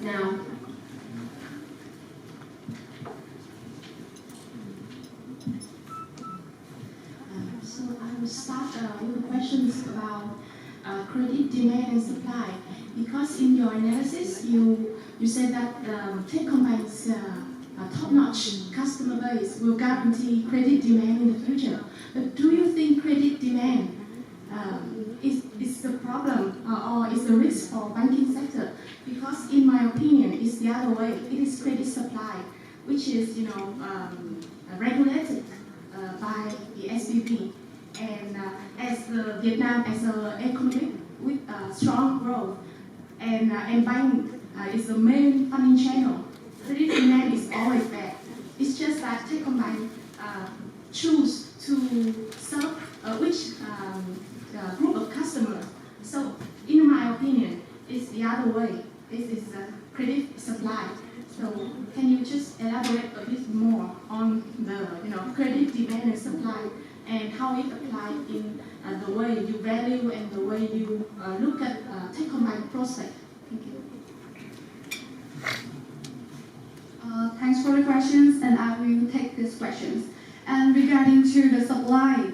now. So I will start with the questions about credit demand and supply. Because in your analysis, you said that Techcombank's top-notch customer base will guarantee credit demand in the future. But do you think credit demand is the problem or is the risk for banking sector? Because in my opinion, it's the other way. It is credit supply, which is regulated by the SBV. And as Vietnam as an economy with strong growth, and bank is the main funding channel, credit demand is always bad. It's just that Techcombank choose to serve which group of customers. So in my opinion, it's the other way. This is credit supply. So can you just elaborate a bit more on the credit demand and supply and how it applies in the way you value and the way you look at Techcombank prospect? Thank you. Thanks for the questions, and I will take these questions. And regarding to the supply,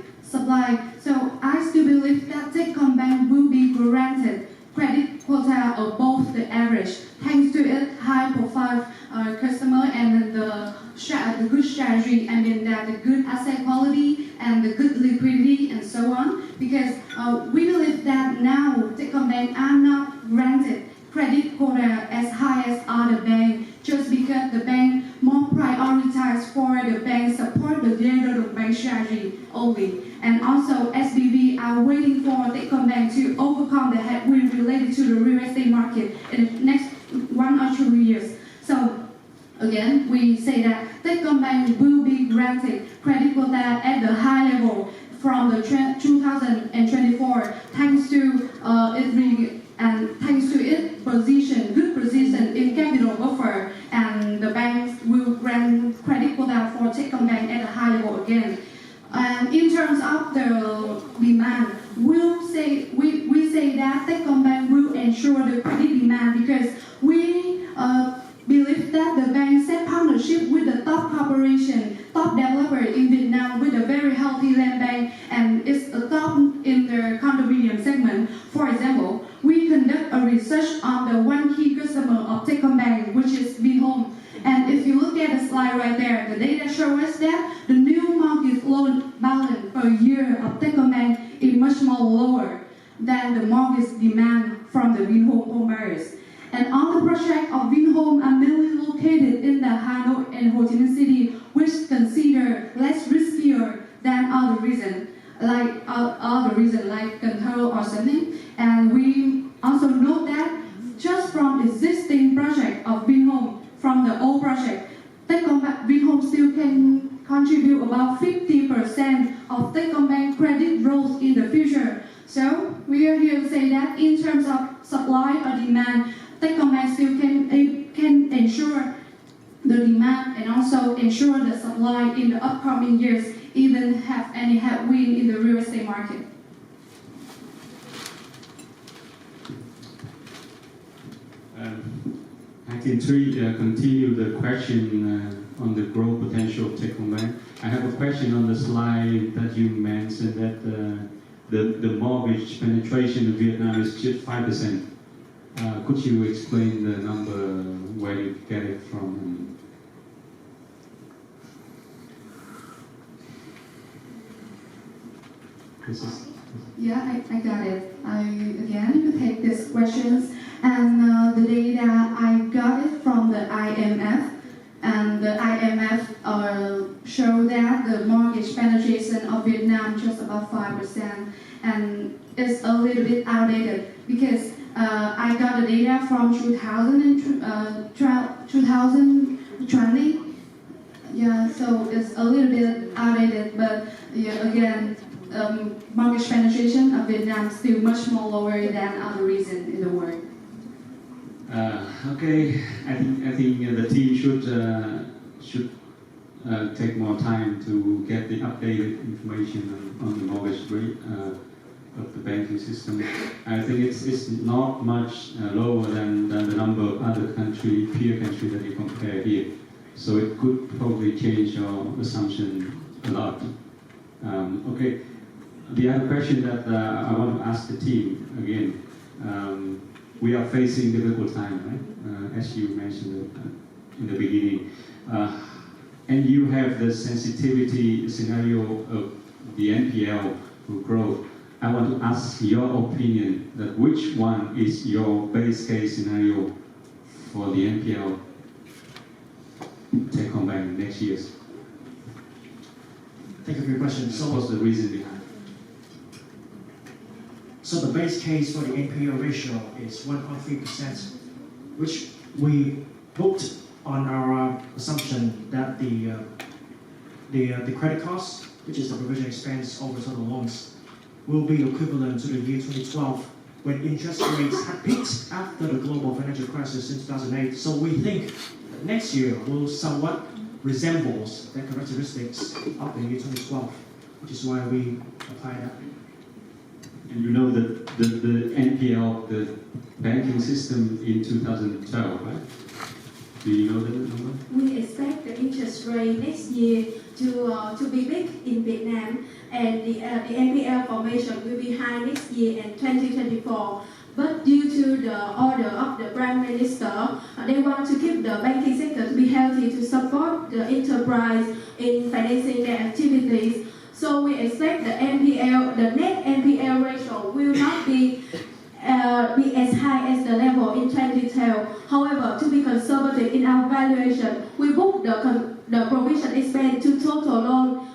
so I still believe that Techcombank will be granted credit quota above the average, thanks to its high-profile customer and the good strategy, and then the good asset quality and the good liquidity and so on. Because we believe that now Techcombank are not granted credit quota as high as other banks, just because the bank more prioritized for the bank support the development bank strategy only. And also SBV are waiting for Techcombank to overcome the headwind related to the real estate market in the next 1 or 2 years. So again, we say that Techcombank will be granted credit quota at the high level from the 2024, thanks to its good position in capital buffer, and the banks will grant credit quota for Techcombank at a high level again. And in terms of the demand, we say that Techcombank will ensure the credit demand because we believe that the bank set partnership with the top corporation, top developer in Vietnam with a very healthy land bank, and it's a top in the condominium segment. For example, we conduct a research on the one key customer of Techcombank, which is Vinhome. And if you look at the slide right there, the data shows us that the new mortgage loan balance per year of Techcombank is much more lower than the mortgage demand from the Vinhome home buyers. And all the projects of Vinhome are mainly located in the Hanoi and Hochiminh city, which consider less riskier than other regions, like Cần Thơ or something. And we also note that just from existing project of Vinhome, from the old project, Techcombank Vinhome still can contribute about 50% of Techcombank credit growth in the future. So we are here to say that in terms of supply or demand, Techcombank still can ensure the demand and also ensure the supply in the upcoming years, even have any headwind in the real estate market. I can continue the question on the growth potential of Techcombank. I have a question on the slide that you mentioned that the mortgage penetration in Vietnam is just 5%. Could you explain the number, where you get it from? Yeah, I got it. I again take these questions, and the data I got it from the IMF, and the IMF show that the mortgage penetration of Vietnam just about 5%, and it's a little bit outdated because I got the data from 2020. Yeah, so it's a little bit outdated, but yeah, again, mortgage penetration of Vietnam is still much more lower than other regions in the world. Okay, I think the team should take more time to get the updated information on the mortgage rate of the banking system. I think it's not much lower than the number of other peer countries that you compare here. So it could probably change your assumption a lot. Okay, the other question that I want to ask the team again. We are facing difficult time, right? As you mentioned in the beginning. And you have the sensitivity scenario of the NPL will grow. I want to ask your opinion that which one is your base case scenario for the NPL take-home bank next year? Thank you for your question. So what's the reason behind? So the base case for the NPL ratio is 1.3%, which we booked on our assumption that the credit cost, which is the provision expense over total loans, will be equivalent to the year 2012 when interest rates had peaked after the global financial crisis in 2008. So we think that next year will somewhat resembles the characteristics of the year 2012, which is why we apply that. And you know that the NPL, the banking system in 2012, right? Do you know that number? We expect the interest rate next year to be big in Vietnam, and the NPL formation will be high next year in 2024. But due to the order of the Prime Minister, they want to keep the banking sector to be healthy to support the enterprise in financing their activities. So we expect the NPL, the net NPL ratio will not be as high as the level in 2012. However, to be conservative in our valuation, we book the provision expense to total loan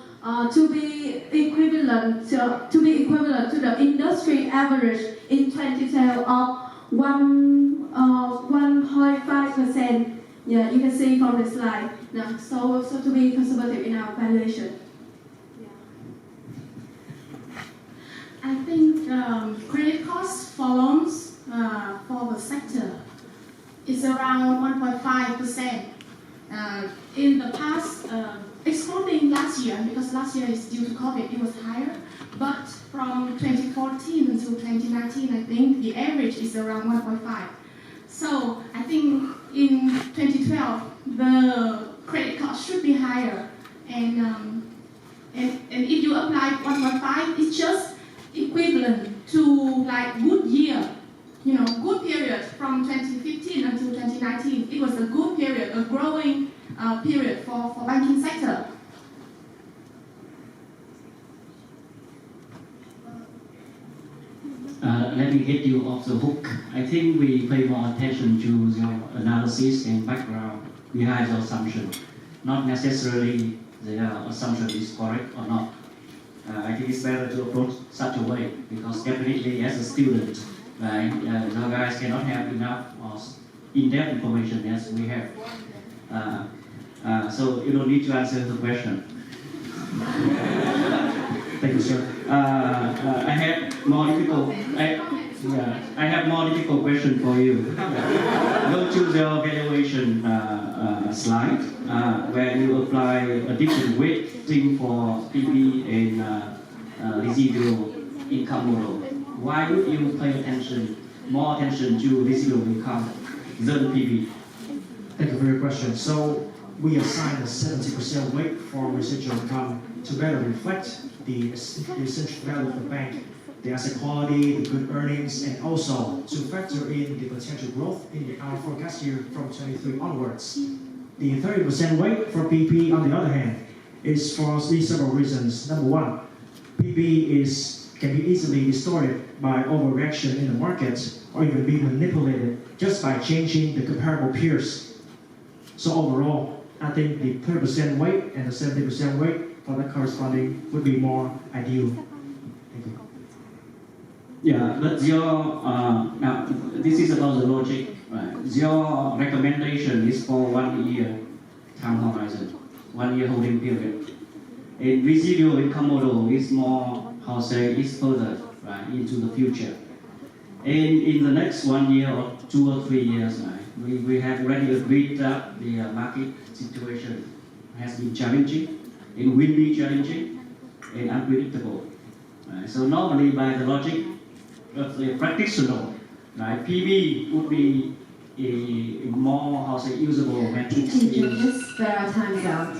to be equivalent to the industry average in 2012 of 1.5%. Yeah, you can see from the slide. Now, so to be conservative in our valuation. I think credit costs for loans for the sector is around 1.5%. In the past, excluding last year, because last year is due to COVID, it was higher. But from 2014 to 2019, I think the average is around 1.5. So I think in 2012, the credit cost should be higher. And if you apply 1.5, it's just equivalent to like good year, good period from 2015 until 2019. It was a good period, a growing period for banking sector. Let me get you off the hook. I think we pay more attention to your analysis and background behind the assumption, not necessarily the assumption is correct or not. I think it's better to approach such a way because definitely as a student, right, you guys cannot have enough in-depth information as we have. So you don't need to answer the question. Thank you, sir. I have more difficult. I have more difficult question for you. Go to the valuation slide where you apply a different weighting for PB and residual income model. Why would you pay more attention to residual income than PB? Thank you for your question. So we assign a 70% weight for residual income to better reflect the essential value of the bank, the asset quality, the good earnings, and also to factor in the potential growth in our forecast year from 23 onwards. The 30% weight for PP, on the other hand, is for these several reasons. Number one, PP can be easily distorted by overreaction in the market or even be manipulated just by changing the comparable peers. So overall, I think the 30% weight and the 70% weight for that corresponding would be more ideal. Thank you. Yeah, but your now this is about the logic, right? Your recommendation is for 1 year time horizon, 1 year holding period. And residual income model is more, is further, right, into the future. And in the next 1 year or 2 or 3 years, right, we have already agreed that the market situation has been challenging, it will be challenging and unpredictable. Right? So normally by the logic of the practitioner, right, PB would be a more, how say, usable metric. Teacher, just there are times out.